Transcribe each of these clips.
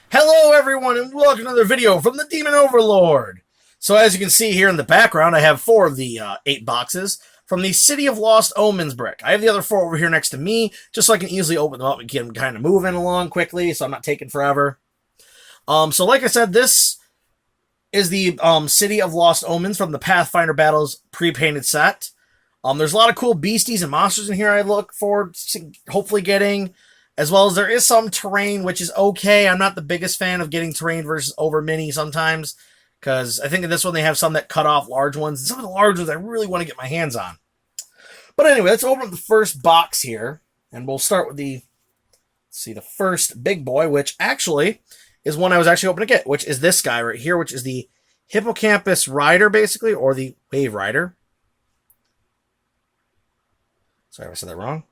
Hello everyone and welcome to another video from the Demon Overlord. So as you can see here in the background, I have 4 of the 8 boxes from the City of Lost Omens brick. I have the other 4 over here next to me, just so I can easily open them up and get them kind of moving along quickly, so I'm not taking forever. So like I said, this is the City of Lost Omens from the Pathfinder Battles pre-painted set. There's a lot of cool beasties and monsters in here I look forward to hopefully getting. As well as there is some terrain, which is okay. I'm not the biggest fan of getting terrain versus over mini sometimes, because I think in this one they have some that cut off large ones. And some of the large ones I really want to get my hands on. But anyway, let's open up the first box here, and we'll start with the first big boy, which actually is one I was actually hoping to get, which is this guy right here, which is the Hippocampus Rider, basically, or the Wave Rider. Sorry if I said that wrong.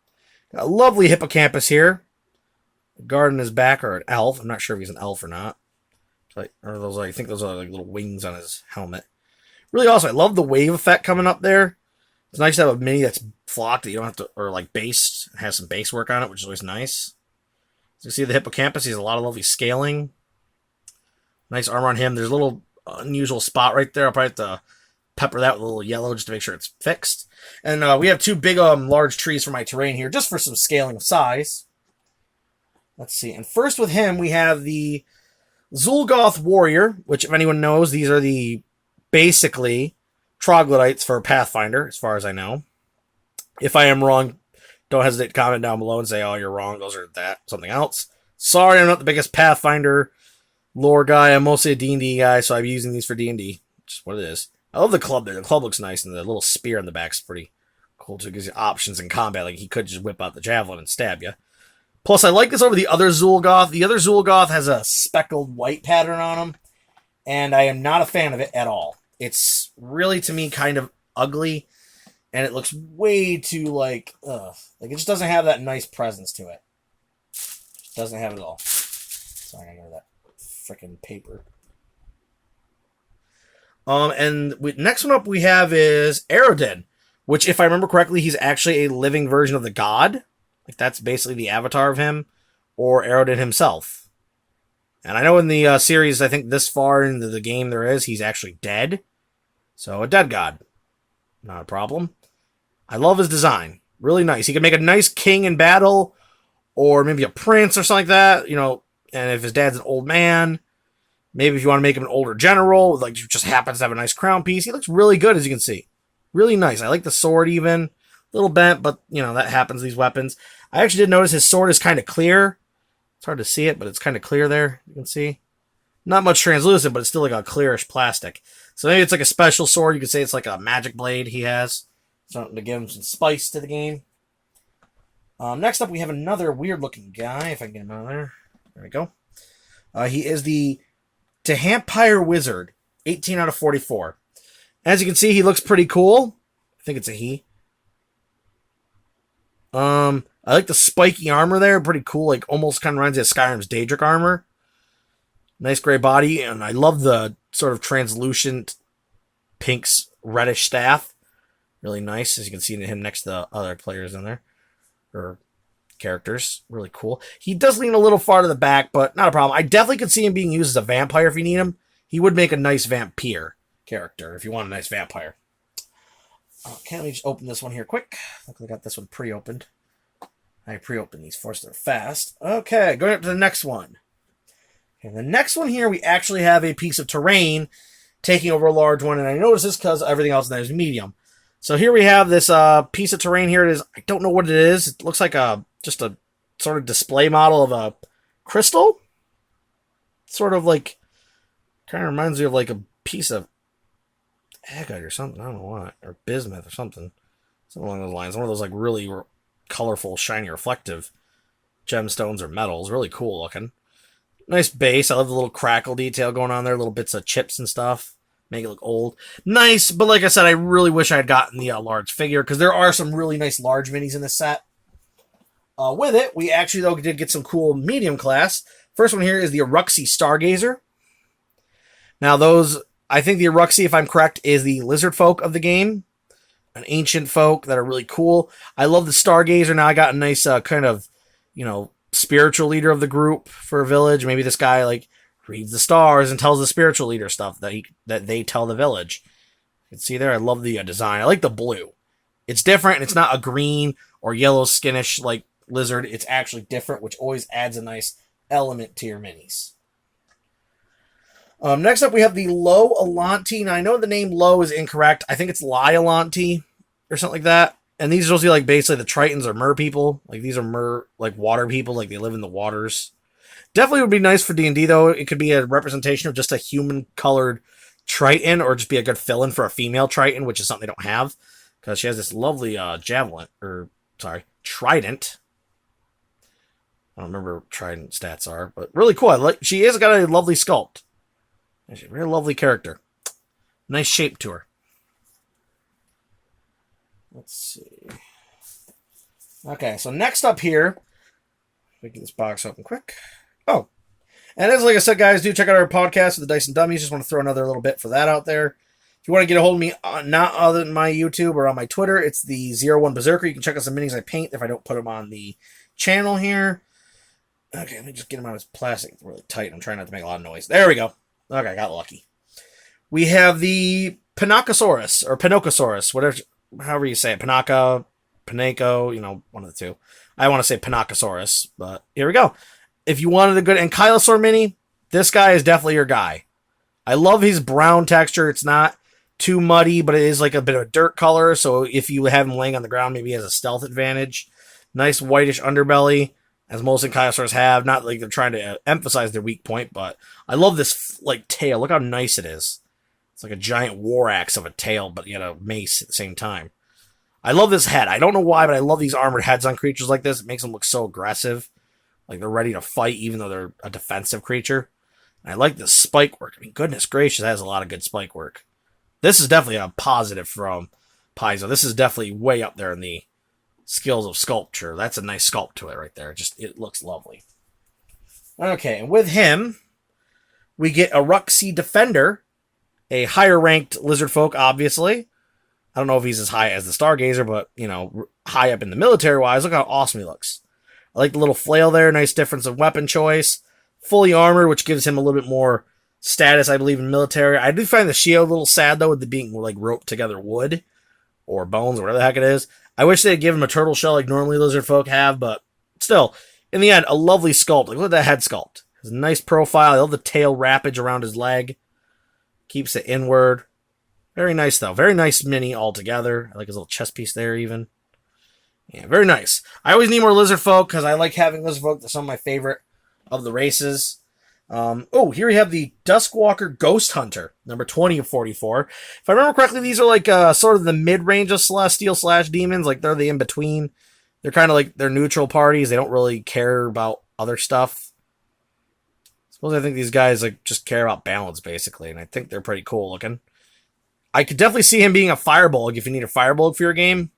Got a lovely hippocampus here. Guard in his back, or an elf. I'm not sure if he's an elf or not. I think those are like little wings on his helmet. Really awesome. I love the wave effect coming up there. It's nice to have a mini that's flocked that you don't have to, or like based, has some base work on it, which is always nice. So you see the hippocampus, he has a lot of lovely scaling. Nice armor on him. There's a little unusual spot right there. I'll probably have to pepper that with a little yellow just to make sure it's fixed. And we have 2 big, large trees for my terrain here, just for some scaling of size. Let's see. And first with him, we have the Zul'Goth Warrior, which if anyone knows, these are the basically troglodytes for Pathfinder, as far as I know. If I am wrong, don't hesitate to comment down below and say, oh, you're wrong, those are something else. Sorry, I'm not the biggest Pathfinder lore guy. I'm mostly a D&D guy, so I'm using these for D&D, which is what it is. I love the club there. The club looks nice, and the little spear in the back is pretty cool, too. It gives you options in combat. Like, he could just whip out the javelin and stab you. Plus, I like this over the other Zul'Goth. The other Zul'Goth has a speckled white pattern on him, and I am not a fan of it at all. It's really, to me, kind of ugly, and it looks way too, like, it just doesn't have that nice presence to it. Just doesn't have it at all. Sorry, I got that freaking paper. Next one up we have is Aerodin, which, if I remember correctly, he's actually a living version of the god. Like, that's basically the avatar of him, or Aerodin himself. And I know in the series, I think this far into the game he's actually dead. So, a dead god. Not a problem. I love his design. Really nice. He can make a nice king in battle, or maybe a prince or something like that, and if his dad's an old man, maybe if you want to make him an older general, like, just happens to have a nice crown piece. He looks really good, as you can see. Really nice. I like the sword even. Little bent, but, that happens, these weapons. I actually did notice his sword is kind of clear. It's hard to see it, but it's kind of clear there, you can see. Not much translucent, but it's still like a clearish plastic. So maybe it's like a special sword. You could say it's like a magic blade he has. Something to give him some spice to the game. Next up, we have another weird-looking guy, if I can get him out of there. There we go. He is the Tehampire Wizard, 18 out of 44. As you can see, he looks pretty cool. I think it's a he. I like the spiky armor there. Pretty cool. Like, almost kind of reminds me of Skyrim's Daedric armor. Nice gray body. And I love the sort of translucent pinks reddish staff. Really nice. As you can see him next to the other players in there. Or characters. Really cool. He does lean a little far to the back, but not a problem. I definitely could see him being used as a vampire if you need him. He would make a nice vampire character if you want a nice vampire. Okay, let me just open this one here quick. Look, I got this one pre-opened. I pre-opened these first, they're fast. Okay, going up to the next one. And the next one here, we actually have a piece of terrain taking over a large one, and I notice this because everything else in there is medium. So here we have this piece of terrain here. It is, I don't know what it is. It looks like just a sort of display model of a crystal. Sort of like, kind of reminds me of like a piece of agate or something. I don't know what. Or bismuth or something. Something along those lines. One of those like really colorful, shiny, reflective gemstones or metals. Really cool looking. Nice base. I love the little crackle detail going on there. Little bits of chips and stuff. Make it look old. Nice, but like I said, I really wish I had gotten the large figure, because there are some really nice large minis in this set. With it, we actually, though, did get some cool medium class. First one here is the Uruxi Stargazer. Now, those, I think the Uruxi, if I'm correct, is the lizard folk of the game. An ancient folk that are really cool. I love the Stargazer. Now I got a nice kind of, spiritual leader of the group for a village. Maybe this guy like reads the stars and tells the spiritual leader stuff that they tell the village. You can see there, I love the design. I like the blue. It's different, and it's not a green or yellow skinish like lizard. It's actually different, which always adds a nice element to your minis. Next up, we have the Low Alante. Now, I know the name Low is incorrect. I think it's Lyalante or something like that. And these are supposed to be like basically the Tritons or mer people. Like these are mer, like water people, like they live in the waters. Definitely would be nice for D&D though. It could be a representation of just a human colored Triton, or just be a good fill-in for a female Triton, which is something they don't have. Because she has this lovely trident. I don't remember what trident stats are, but really cool. She has got a lovely sculpt. She's a very lovely character. Nice shape to her. Let's see. Okay, so next up here, we get this box open quick. Oh, and as like I said, guys, do check out our podcast with the Dice and Dummies. Just want to throw another little bit for that out there. If you want to get a hold of me, not other than my YouTube or on my Twitter, it's the 01 Berserker. You can check out some minis I paint if I don't put them on the channel here. Okay, let me just get them out of this plastic. It's really tight. I'm trying not to make a lot of noise. There we go. Okay, I got lucky. We have the Pinacosaurus, or Pinocosaurus, whatever, however you say it. Pinaco, one of the two. I want to say Pinacosaurus, but here we go. If you wanted a good Ankylosaur mini, this guy is definitely your guy. I love his brown texture. It's not too muddy, but it is like a bit of a dirt color, so if you have him laying on the ground, maybe he has a stealth advantage. Nice whitish underbelly, as most Ankylosaurs have. Not like they're trying to emphasize their weak point, but I love this like tail. Look how nice it is. It's like a giant war axe of a tail, but yet a mace at the same time. I love this head. I don't know why, but I love these armored heads on creatures like this. It makes them look so aggressive. Like they're ready to fight, even though they're a defensive creature. And I like the spike work. I mean, goodness gracious, that has a lot of good spike work. This is definitely a positive from Paizo. This is definitely way up there in the skills of sculpture. That's a nice sculpt to it right there. It looks lovely. Okay, and with him, we get a Ruxy Defender, a higher ranked lizard folk, obviously. I don't know if he's as high as the Stargazer, but, high up in the military-wise. Look how awesome he looks. I like the little flail there. Nice difference of weapon choice. Fully armored, which gives him a little bit more status, I believe, in military. I do find the shield a little sad, though, with it being, like, roped together wood or bones or whatever the heck it is. I wish they'd give him a turtle shell like normally lizard folk have, but still, in the end, a lovely sculpt. Like, look at that head sculpt. It's a nice profile. I love the tail wrappage around his leg. Keeps it inward. Very nice, though. Very nice mini altogether. I like his little chest piece there, even. Yeah, very nice. I always need more lizard folk because I like having lizard folk. They're some of my favorite of the races. Here we have the Duskwalker Ghost Hunter, number 20 of 44. If I remember correctly, these are like sort of the mid-range of Celestial/Demons. Like, they're the in-between. They're kind of like, they're neutral parties. They don't really care about other stuff. I think these guys like just care about balance, basically, and I think they're pretty cool looking. I could definitely see him being a Firbolg if you need a Firbolg for your game.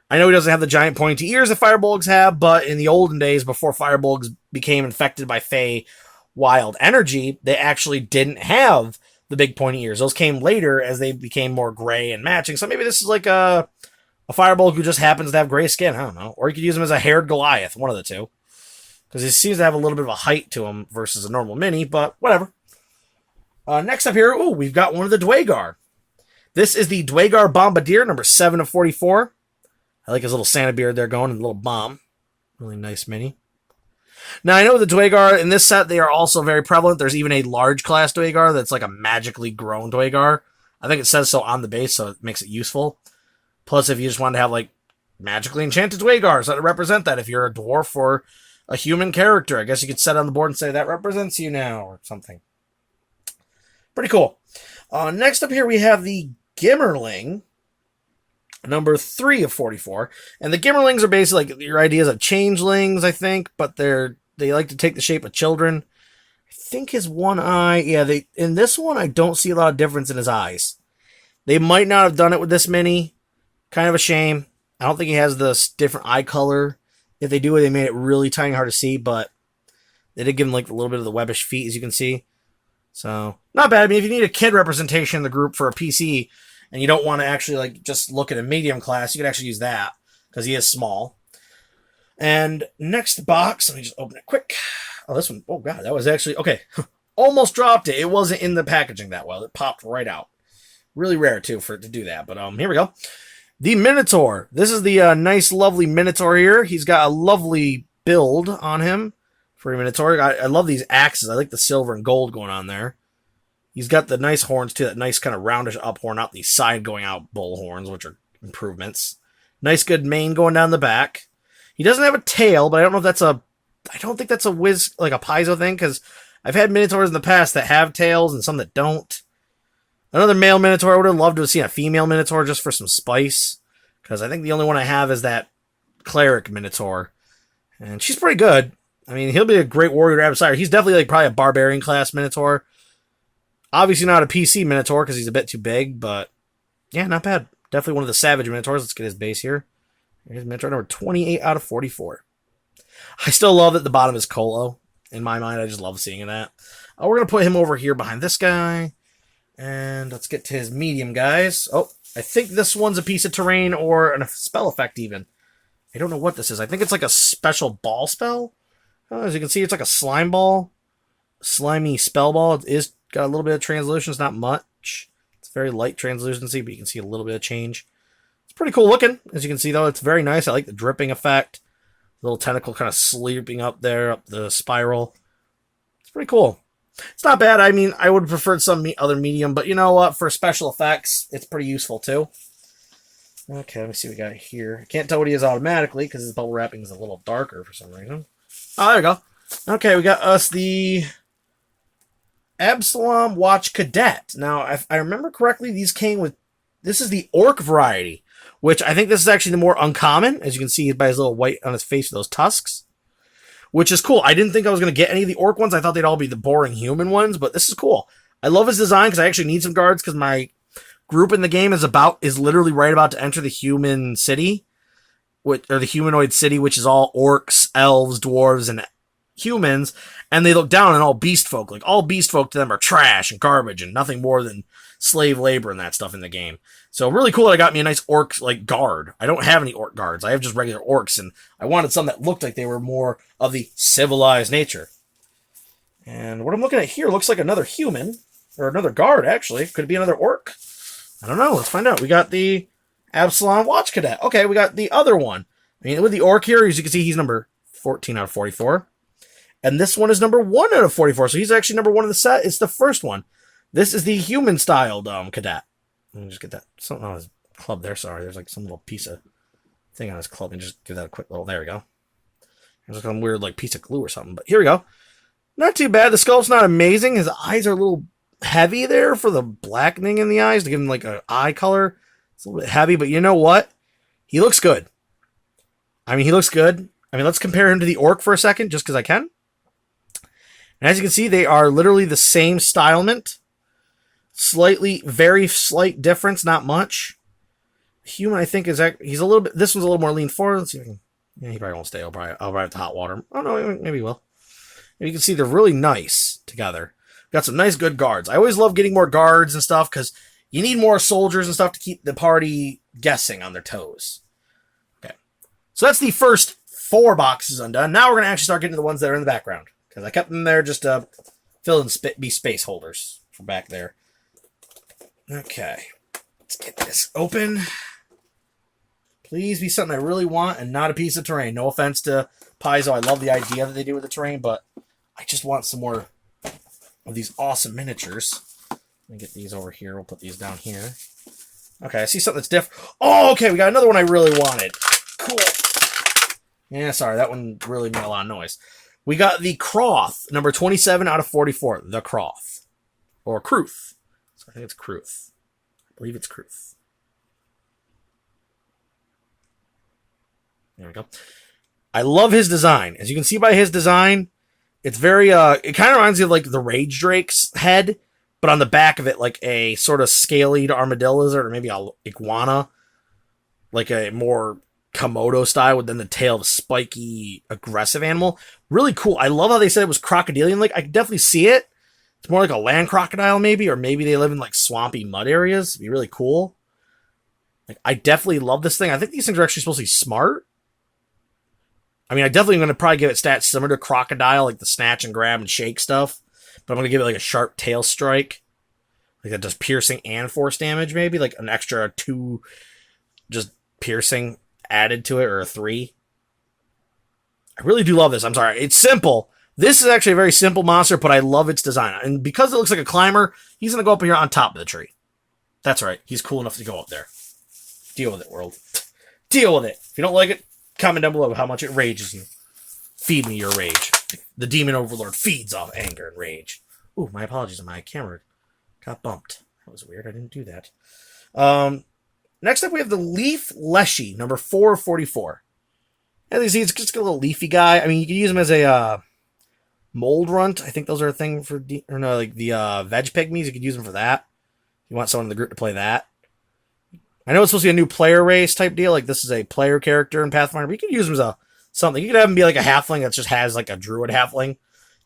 I know he doesn't have the giant pointy ears that Firebolgs have, but in the olden days, before Firebolgs became infected by Fey wild energy, they actually didn't have the big pointy ears. Those came later as they became more gray and matching. So maybe this is like a Firebolg who just happens to have gray skin. I don't know. Or you could use him as a haired Goliath, one of the two. Because he seems to have a little bit of a height to him versus a normal mini, but whatever. Next up here, we've got one of the Dwagar. This is the Dwagar Bombardier, number 7 of 44. I like his little Santa beard there going, and the little bomb. Really nice mini. Now, I know the Dwagar, in this set, they are also very prevalent. There's even a large class Dwagar that's like a magically grown Dwagar. I think it says so on the base, so it makes it useful. Plus, if you just want to have, like, magically enchanted Dwagars that represent that, if you're a dwarf or a human character, I guess you could set on the board and say, that represents you now, or something. Pretty cool. Next up here, we have the Gimmerling, number 3 of 44. And the Gimmerlings are basically like your ideas of changelings, I think, but they like to take the shape of children. I think his one eye, in this one, I don't see a lot of difference in his eyes. They might not have done it with this mini. Kind of a shame. I don't think he has this different eye color. If they do it, they made it really tiny, hard to see, but they did give him like a little bit of the webbish feet, as you can see. So, not bad. I mean, if you need a kid representation in the group for a PC, and you don't want to actually like just look at a medium class, you could actually use that, because he is small. And next box, let me just open it quick. Oh, this one, oh god, that was actually, okay. Almost dropped it. It wasn't in the packaging that well. It popped right out. Really rare, too, for it to do that. But here we go. The Minotaur. This is the nice, lovely Minotaur here. He's got a lovely build on him for a Minotaur. I love these axes. I like the silver and gold going on there. He's got the nice horns, too. That nice kind of roundish up horn, not the side going out bull horns, which are improvements. Nice, good mane going down the back. He doesn't have a tail, but I don't know if that's a... I don't think that's a like a Paizo thing, because I've had Minotaurs in the past that have tails and some that don't. Another male Minotaur. I would have loved to have seen a female Minotaur just for some spice, because I think the only one I have is that Cleric Minotaur. And she's pretty good. I mean, he'll be a great warrior to have beside her. He's definitely like probably a Barbarian class Minotaur. Obviously not a PC Minotaur because he's a bit too big, but yeah, not bad. Definitely one of the Savage Minotaurs. Let's get his base here. Here's Minotaur number 28 out of 44. I still love that the bottom is Colo. In my mind, I just love seeing that. We're going to put him over here behind this guy. And let's get to his medium guys. Oh, I think this one's a piece of terrain or a spell effect even. I don't know what this is. I think it's like a special ball spell. As you can see, it's like a slime ball. Slimy spell ball. It is got a little bit of translucence, it's not much. It's very light translucency, but you can see a little bit of change. It's pretty cool looking. As you can see, though, it's very nice. I like the dripping effect. Little tentacle kind of sleeping up there, up the spiral. It's pretty cool. It's not bad. I mean, I would have preferred some other medium, but you know what? For special effects, it's pretty useful, too. Okay, let me see what we got here. I can't tell what he is automatically, because his bubble wrapping is a little darker for some reason. Oh, there we go. Okay, we got us the Absalom Watch Cadet. Now, if I remember correctly, these came with... This is the Orc variety, which I think this is actually the more uncommon, as you can see by his little white on his face with those tusks, which is cool. I didn't think I was going to get any of the Orc ones. I thought they'd all be the boring human ones, but this is cool. I love his design because I actually need some guards because my group in the game is literally right about to enter the human city, or the humanoid city, which is all orcs, elves, dwarves, and humans, and they look down on all beast folk. Like, all beast folk to them are trash and garbage and nothing more than slave labor and that stuff in the game. So really cool that I got me a nice orc, like, guard. I don't have any orc guards. I have just regular orcs, and I wanted some that looked like they were more of the civilized nature. And what I'm looking at here looks like another human, or another guard, actually. Could it be another orc? I don't know. Let's find out. We got the Absalom Watch Cadet. Okay, we got the other one. I mean, with the orc here, as you can see, he's number 14 out of 44. And this one is number 1 out of 44, so he's actually number 1 of the set. It's the first one. This is the human-styled cadet. Let me just get that. Something on his club there. Sorry, there's like some little piece of thing on his club. And just give that a quick little... There we go. There's like a weird like piece of glue or something. But here we go. Not too bad. The sculpt's not amazing. His eyes are a little heavy there for the blackening in the eyes to give him like an eye color. It's a little bit heavy, but you know what? He looks good. I mean, he looks good. I mean, let's compare him to the orc for a second, just because I can. And as you can see, they are literally the same stylement. Very slight difference, not much. Human, I think, he's a little bit... This one's a little more lean forward. Let's see if I can... Yeah, he probably won't stay. I'll probably have to hot water him. Oh, no, maybe he will. And you can see they're really nice together. Got some nice, good guards. I always love getting more guards and stuff, because you need more soldiers and stuff to keep the party guessing on their toes. Okay. So that's the first 4 boxes undone. Now we're going to actually start getting to the ones that are in the background, because I kept them there just to fill in be space holders from back there. Okay. Let's get this open. Please be something I really want and not a piece of terrain. No offense to Paizo. I love the idea that they do with the terrain, but I just want some more of these awesome miniatures. Let me get these over here. We'll put these down here. Okay, I see something that's different. Oh, okay, we got another one I really wanted. Cool. Yeah, sorry, that one really made a lot of noise. We got the Croth, number 27 out of 44. The Croth. Or Kruth. So I think it's Kruth. I believe it's Kruth. There we go. I love his design. As you can see by his design, it's very, it kind of reminds me of like the Rage Drake's head, but on the back of it, like a sort of scaly armadillo lizard, or maybe a iguana, like a more Komodo style, with then the tail of a spiky, aggressive animal. Really cool. I love how they said it was crocodilian. Like, I can definitely see it. It's more like a land crocodile, maybe, or maybe they live in like swampy mud areas. It'd be really cool. Like, I definitely love this thing. I think these things are actually supposed to be smart. I mean, I definitely going to probably give it stats similar to Crocodile, like the snatch and grab and shake stuff. But I'm going to give it like a sharp tail strike. Like that does piercing and force damage, maybe. Like an extra 2 just piercing added to it, or a 3. I really do love this. I'm sorry. It's simple. This is actually a very simple monster, but I love its design. And because it looks like a climber, he's going to go up here on top of the tree. That's right. He's cool enough to go up there. Deal with it, world. Deal with it. If you don't like it, comment down below how much it rages you. Feed me your rage. The demon overlord feeds off anger and rage. Ooh, my apologies. My camera got bumped. That was weird. I didn't do that. Next up, we have the Leaf Leshy, number 444. As you see, it's just a little leafy guy. I mean, you can use him as a mold runt. I think those are a thing for, veg pygmies. You could use them for that. If you want someone in the group to play that. I know it's supposed to be a new player race type deal. Like, this is a player character in Pathfinder, but you could use him as something. You could have him be like a halfling that just has like a druid halfling.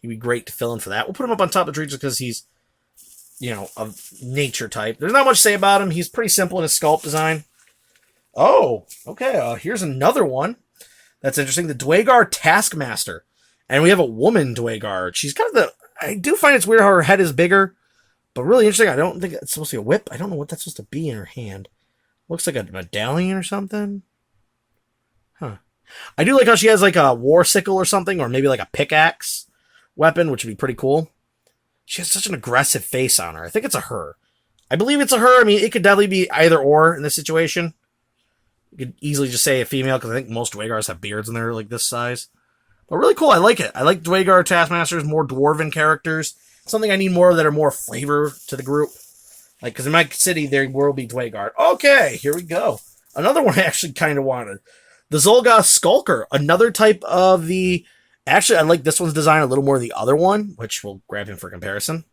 He'd be great to fill in for that. We'll put him up on top of the tree just because he's, of nature type. There's not much to say about him. He's pretty simple in his sculpt design. Oh, okay. Here's another one. That's interesting. The Dwagar Taskmaster. And we have a woman Dwagar. She's kind of I do find it's weird how her head is bigger, but really interesting. I don't think it's supposed to be a whip. I don't know what that's supposed to be in her hand. Looks like a medallion or something. Huh. I do like how she has like a war sickle or something, or maybe like a pickaxe weapon, which would be pretty cool. She has such an aggressive face on her. I think it's a her. I believe it's a her. I mean, it could definitely be either or in this situation. You could easily just say a female, because I think most Dwagars have beards and they're like this size. But really cool. I like it. I like Dwagar Taskmasters, more dwarven characters. Something I need more of that are more flavor to the group. Like, because in my city, there will be Dwagar. Okay, here we go. Another one I actually kind of wanted. The Zolgoth Skulker. Another type of the... Actually, I like this one's design a little more than the other one, which we'll grab him for comparison.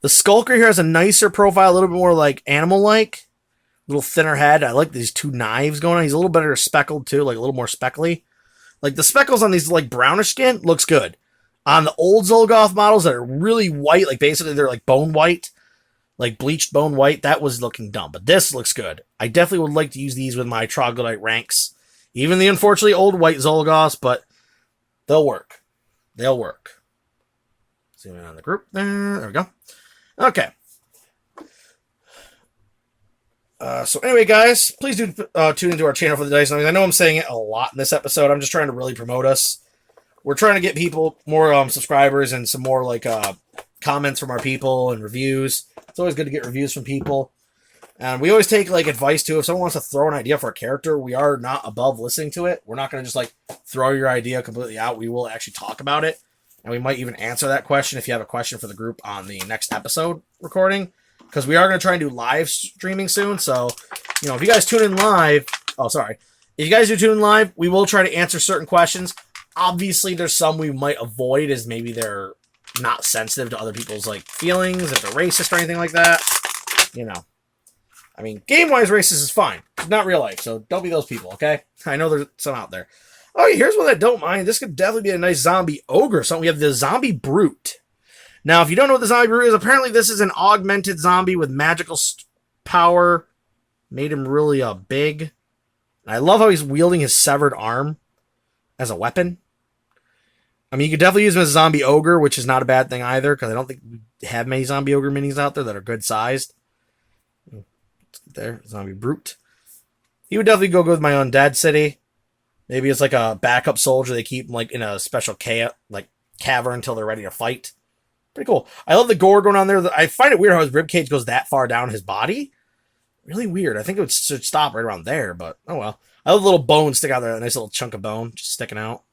The Skulker here has a nicer profile, a little bit more like animal-like. A little thinner head. I like these 2 knives going on. He's a little better speckled, too. Like, a little more speckly. Like, the speckles on these, like, brownish skin looks good. On the old Zolgoth models that are really white, like, basically they're, like, bone white. Like, bleached bone white. That was looking dumb. But this looks good. I definitely would like to use these with my troglodyte ranks. Even the, unfortunately, old white Zolgoths, but they'll work. They'll work. Zoom in on the group there. There we go. Okay. So anyway, guys, please do tune into our channel for the dice. I know I'm saying it a lot in this episode. I'm just trying to really promote us. We're trying to get people more subscribers and some more like comments from our people and reviews. It's always good to get reviews from people. And we always take like advice too. If someone wants to throw an idea for a character, we are not above listening to it. We're not going to just like throw your idea completely out. We will actually talk about it. And we might even answer that question if you have a question for the group on the next episode recording. Because we are going to try and do live streaming soon. So, if you guys tune in live... Oh, sorry. If you guys do tune in live, we will try to answer certain questions. Obviously, there's some we might avoid as maybe they're not sensitive to other people's like feelings, if they're racist or anything like that. I mean, game-wise, racist is fine. It's not real life, so don't be those people, okay? I know there's some out there. Oh, here's one I don't mind. This could definitely be a nice zombie ogre. So we have the Zombie Brute. Now, if you don't know what the Zombie Brute is, apparently this is an augmented zombie with magical power. Made him really big. And I love how he's wielding his severed arm as a weapon. I mean, you could definitely use him as a zombie ogre, which is not a bad thing either, because I don't think we have many zombie ogre minis out there that are good sized. There, Zombie Brute. He would definitely go good with my Undead City. Maybe it's like a backup soldier. They keep him like in a special cavern until they're ready to fight. Pretty cool. I love the gore going on there. I find it weird how his ribcage goes that far down his body. Really weird. I think it should stop right around there, but oh well. I love the little bone stick out there. A nice little chunk of bone just sticking out.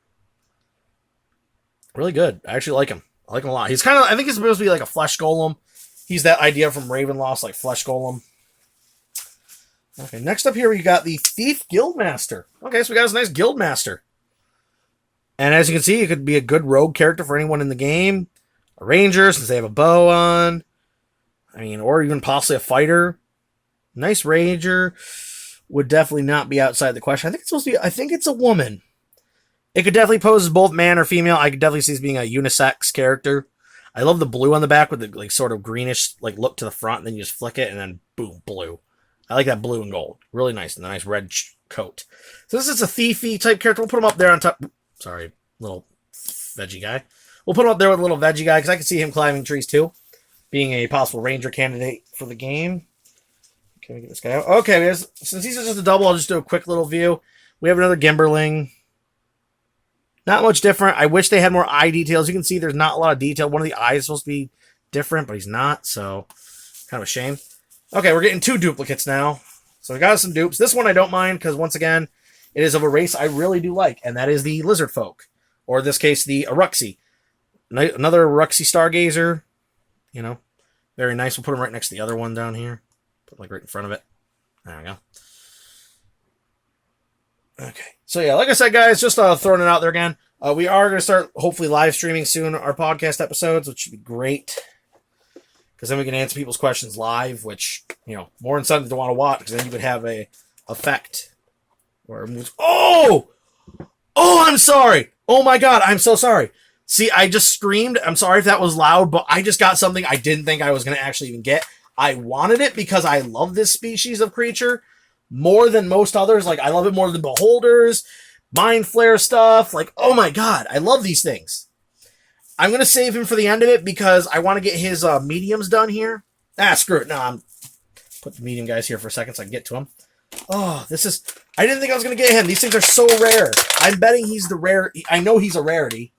Really good. I actually like him. I like him a lot. He's kind of, I think he's supposed to be like a flesh golem. He's that idea from Ravenloft, like flesh golem. Okay, next up here we got the Thief Guildmaster. Okay, so we got this nice Guildmaster. And as you can see, it could be a good rogue character for anyone in the game. A ranger, since they have a bow on. I mean, or even possibly a fighter. Nice ranger. Would definitely not be outside the question. I think it's supposed to be, I think it's a woman. It could definitely pose as both man or female. I could definitely see this being a unisex character. I love the blue on the back with the like sort of greenish like look to the front, and then you just flick it, and then boom, blue. I like that blue and gold. Really nice. And the nice red coat. So this is a thiefy type character. We'll put him up there on top. Sorry, little veggie guy. We'll put him up there with a little veggie guy because I can see him climbing trees too, being a possible ranger candidate for the game. Can we get this guy out? Okay, since he's just a double, I'll just do a quick little view. We have another Gimberling. Not much different. I wish they had more eye details. You can see there's not a lot of detail. One of the eyes is supposed to be different, but he's not, so kind of a shame. Okay, we're getting 2 duplicates now. So we got some dupes. This one I don't mind because, once again, it is of a race I really do like, and that is the Lizard Folk, or in this case, the Aruxi. Another Aruxi Stargazer, you know, very nice. We'll put him right next to the other one down here. Put like right in front of it. There we go. Okay. So yeah, like I said, guys, just throwing it out there again. We are going to start hopefully live streaming soon our podcast episodes, which should be great. Because then we can answer people's questions live, which, you know, more incentive to want to watch, because then you could have a effect where it moves. Oh! Oh, I'm sorry! Oh my god, I'm so sorry. See, I just screamed. I'm sorry if that was loud, but I just got something I didn't think I was going to actually even get. I wanted it because I love this species of creature more than most others. Like, I love it more than Beholders, Mind Flare stuff. Like, oh my god, I love these things. I'm going to save him for the end of it because I want to get his mediums done here. Ah, screw it. No, I'm put the medium guys here for a second so I can get to him. Oh, this is... I didn't think I was going to get him. These things are so rare. I'm betting he's the rare... I know he's a rarity.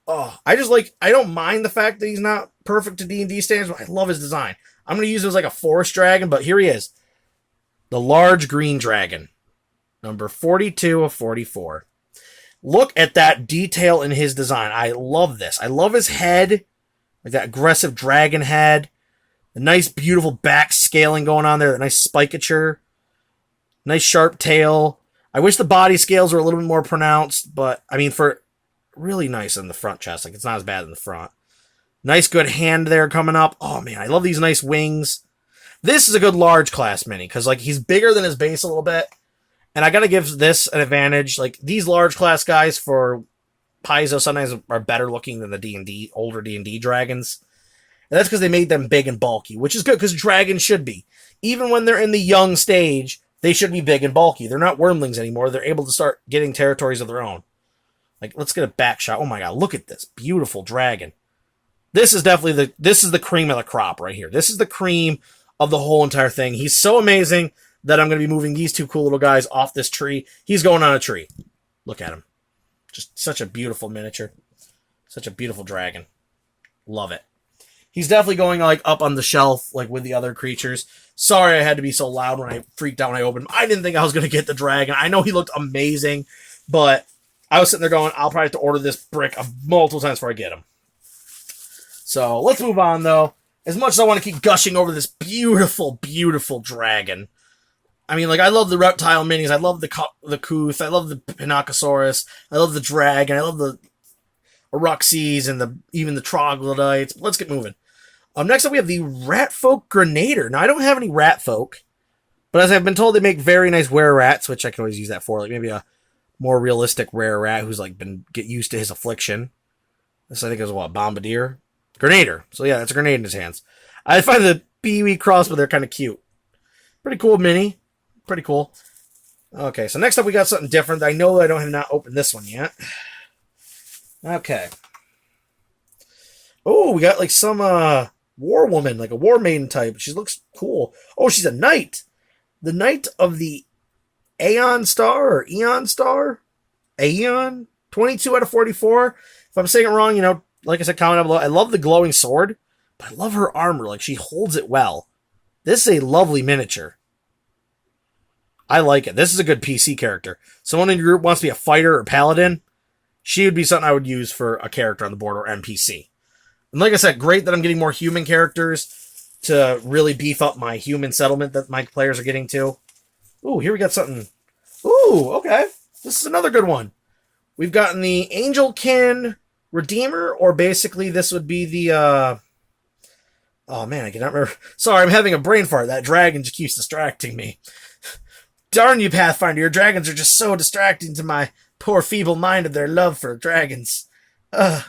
Oh, I just like... I don't mind the fact that he's not perfect to D&D standards, but I love his design. I'm going to use him as like a forest dragon, but here he is. The large green dragon. Number 42 of 44. Look at that detail in his design. I love this. I love his head. Like that aggressive dragon head. The nice, beautiful back scaling going on there. The nice spicature. Nice sharp tail. I wish the body scales were a little bit more pronounced, but, I mean, for really nice in the front chest. Like, it's not as bad in the front. Nice, good hand there coming up. Oh, man, I love these nice wings. This is a good large class mini, because, like, he's bigger than his base a little bit. And I gotta give this an advantage. Like, these large class guys for Paizo sometimes are better looking than the D&D, older D&D dragons. And that's because they made them big and bulky, which is good, because dragons should be. Even when they're in the young stage, they should be big and bulky. They're not wormlings anymore. They're able to start getting territories of their own. Like, let's get a back shot. Oh my god, look at this beautiful dragon. This is definitely the cream of the crop right here. This is the cream of the whole entire thing. He's so amazing that I'm going to be moving these 2 cool little guys off this tree. He's going on a tree. Look at him. Just such a beautiful miniature. Such a beautiful dragon. Love it. He's definitely going like up on the shelf like with the other creatures. Sorry I had to be so loud when I freaked out when I opened him. I didn't think I was going to get the dragon. I know he looked amazing, but I was sitting there going, I'll probably have to order this brick multiple times before I get him. So let's move on though. As much as I want to keep gushing over this beautiful, beautiful dragon, I mean, like, I love the reptile minis. I love the Kuth. I love the Pinacosaurus. I love the dragon. I love the Aruxes and even the troglodytes. But let's get moving. Next up, we have the Ratfolk Grenader. Now, I don't have any Ratfolk, but as I've been told, they make very nice were rats, which I can always use that for. Like, maybe a more realistic rare rat who's, like, get used to his affliction. This, I think, is what? Bombardier? Grenader. So, yeah, that's a grenade in his hands. I find the Pee-wee cross, but they're kind of cute. Pretty cool mini. Pretty cool. Okay, so next up we got something different. I know I don't have not opened this one yet. Okay. Oh, we got like some war woman, like a war maiden type. She looks cool. Oh, she's a knight. The knight of the Aeon Star or Eon Star? Aeon? 22 out of 44. If I'm saying it wrong, you know, like I said, comment down below. I love the glowing sword, but I love her armor. Like, she holds it well. This is a lovely miniature. I like it. This is a good PC character. Someone in your group wants to be a fighter or paladin, she would be something I would use for a character on the board or NPC. And like I said, great that I'm getting more human characters to really beef up my human settlement that my players are getting to. Ooh, here we got something. Ooh, okay. This is another good one. We've gotten the Angelkin Redeemer, or basically this would be the, oh man, I cannot remember. Sorry, I'm having a brain fart. That dragon just keeps distracting me. Darn you, Pathfinder, your dragons are just so distracting to my poor feeble mind of their love for dragons. The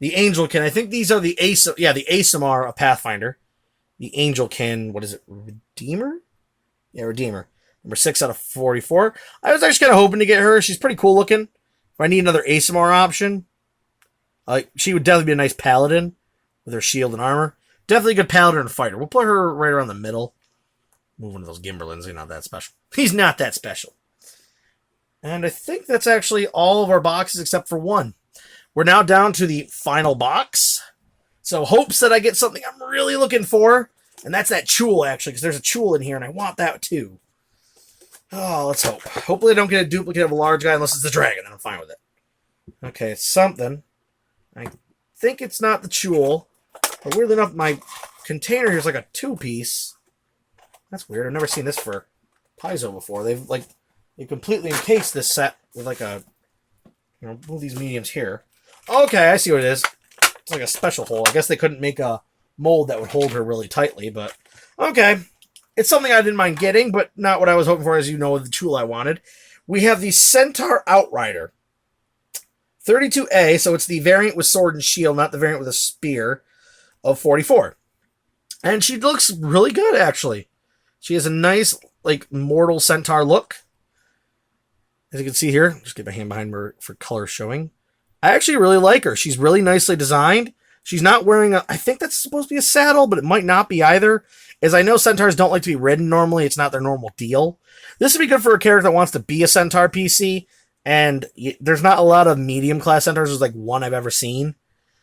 Angelkin, I think these are the Aasimar of Pathfinder. The Angelkin, what is it, Redeemer? Yeah, Redeemer. Number 6 out of 44. I was actually kind of hoping to get her. She's pretty cool looking. If I need another ASMR option, she would definitely be a nice paladin with her shield and armor. Definitely a good paladin and fighter. We'll put her right around the middle. Move one of those Gimberlins. He's not that special. He's not that special. And I think that's actually all of our boxes except for one. We're now down to the final box. So hopes that I get something I'm really looking for. And that's that Chul, actually, because there's a Chul in here, and I want that too. Oh, let's hope. Hopefully I don't get a duplicate of a large guy unless it's the dragon, then I'm fine with it. Okay, it's something. I think it's not the Chul. But weirdly enough, my container here is like a 2-piece. That's weird. I've never seen this for Paizo before. They completely encased this set with like a, move these mediums here. Okay, I see what it is. It's like a special hole. I guess they couldn't make a mold that would hold her really tightly, but okay. It's something I didn't mind getting, but not what I was hoping for, as you know, the tool I wanted. We have the Centaur Outrider. 32A, so it's the variant with sword and shield, not the variant with a spear, of 44. And she looks really good, actually. She has a nice, mortal centaur look. As you can see here, just get my hand behind her for color showing. I actually really like her. She's really nicely designed. She's not wearing I think that's supposed to be a saddle, but it might not be either. As I know, centaurs don't like to be ridden normally. It's not their normal deal. This would be good for a character that wants to be a centaur PC. And there's not a lot of medium class centaurs. There's one I've ever seen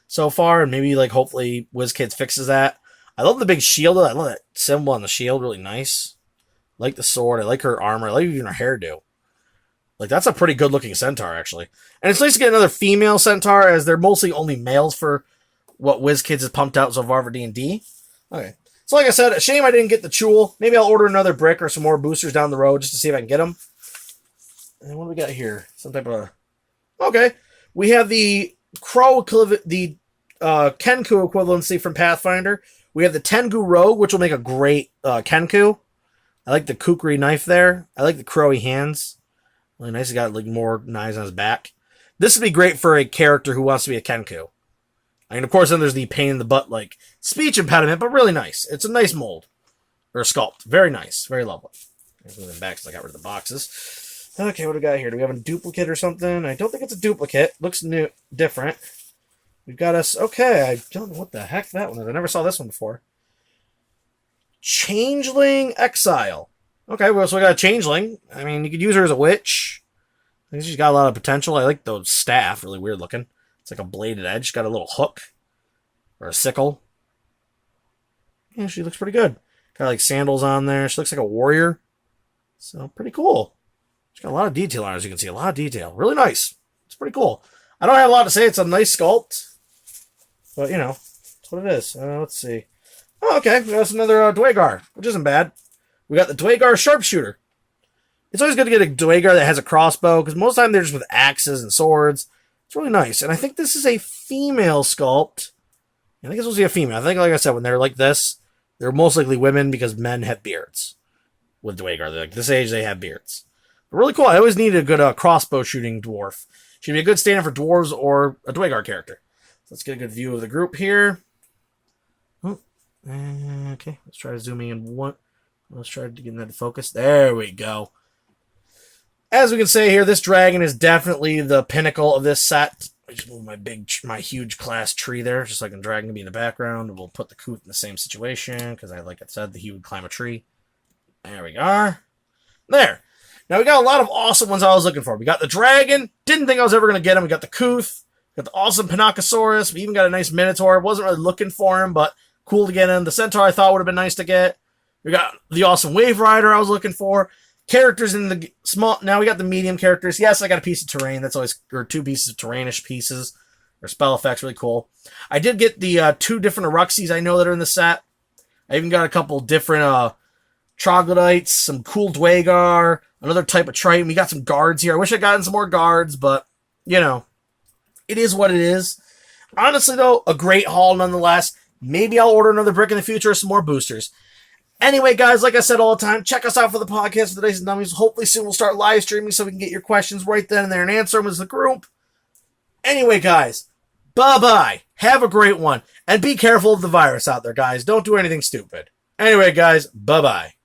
so far. And maybe hopefully WizKids fixes that. I love the big shield. I love that symbol on the shield. Really nice. I like the sword. I like her armor. I like even her hairdo. That's a pretty good looking centaur, actually. And it's nice to get another female centaur, as they're mostly only males for what WizKids has pumped out so far for D&D. Okay. So like I said, a shame I didn't get the Chul. Maybe I'll order another brick or some more boosters down the road just to see if I can get them. And what do we got here? Some type of... Okay. We have the Crow equivalent, the Kenku equivalency from Pathfinder. We have the Tengu Rogue, which will make a great Kenku. I like the kukri knife there. I like the crowy hands. Really nice. He's got more knives on his back. This would be great for a character who wants to be a Kenku. I mean, of course, then there's the pain in the butt, speech impediment, but really nice. It's a nice mold. Or a sculpt. Very nice. Very lovely. Move them back because I got rid of the boxes. Okay, what do we got here? Do we have a duplicate or something? I don't think it's a duplicate. Looks new, different. We've got us... Okay, I don't know what the heck that one is. I never saw this one before. Changeling Exile. Okay, well, so we got a Changeling. I mean, you could use her as a witch. I think she's got a lot of potential. I like those staff. Really weird looking. It's like a bladed edge. Got a little hook. Or a sickle. Yeah, she looks pretty good. Got sandals on there. She looks like a warrior. So, pretty cool. She's got a lot of detail on her, as you can see. A lot of detail. Really nice. It's pretty cool. I don't have a lot to say. It's a nice sculpt. But, that's what it is. Let's see. Oh, okay. That's another Dwagar, which isn't bad. We got the Dwagar Sharpshooter. It's always good to get a Dwagar that has a crossbow, because most of the time they're just with axes and swords. It's really nice. And I think this is a female sculpt. I think it's supposed to be a female. I think, like I said, when they're like this, they're most likely women because men have beards. With Dwagar. They're this age, they have beards. But really cool. I always needed a good crossbow shooting dwarf. Should be a good stand-in for dwarves or a Dwagar character. So let's get a good view of the group here. Oh, okay, let's try zooming in one. Let's try to get that to focus. There we go. As we can say here, this dragon is definitely the pinnacle of this set. I just move my huge class tree there, just like a dragon can be in the background. And we'll put the Kuth in the same situation, because like I said, he would climb a tree. There we are. There. Now we got a lot of awesome ones I was looking for. We got the dragon. Didn't think I was ever going to get him. We got the Kuth. Got the awesome Pinacosaurus. We even got a nice Minotaur. Wasn't really looking for him, but cool to get him. The Centaur I thought would have been nice to get. We got the awesome Wave Rider I was looking for. Characters in the small... Now we got the medium characters. Yes, I got a piece of terrain. That's always... Or 2 pieces of terrainish pieces. Or spell effects. Really cool. I did get the 2 different Eruxies I know that are in the set. I even got a couple different troglodytes. Some cool Dwagar. Another type of Triton. We got some guards here. I wish I'd gotten some more guards, but... It is what it is. Honestly, though, a great haul nonetheless. Maybe I'll order another brick in the future or some more boosters. Anyway, guys, like I said all the time, check us out for the podcast for the Dice and Dummies. Hopefully soon we'll start live streaming so we can get your questions right then and there and answer them as a group. Anyway, guys, bye-bye. Have a great one. And be careful of the virus out there, guys. Don't do anything stupid. Anyway, guys, bye-bye.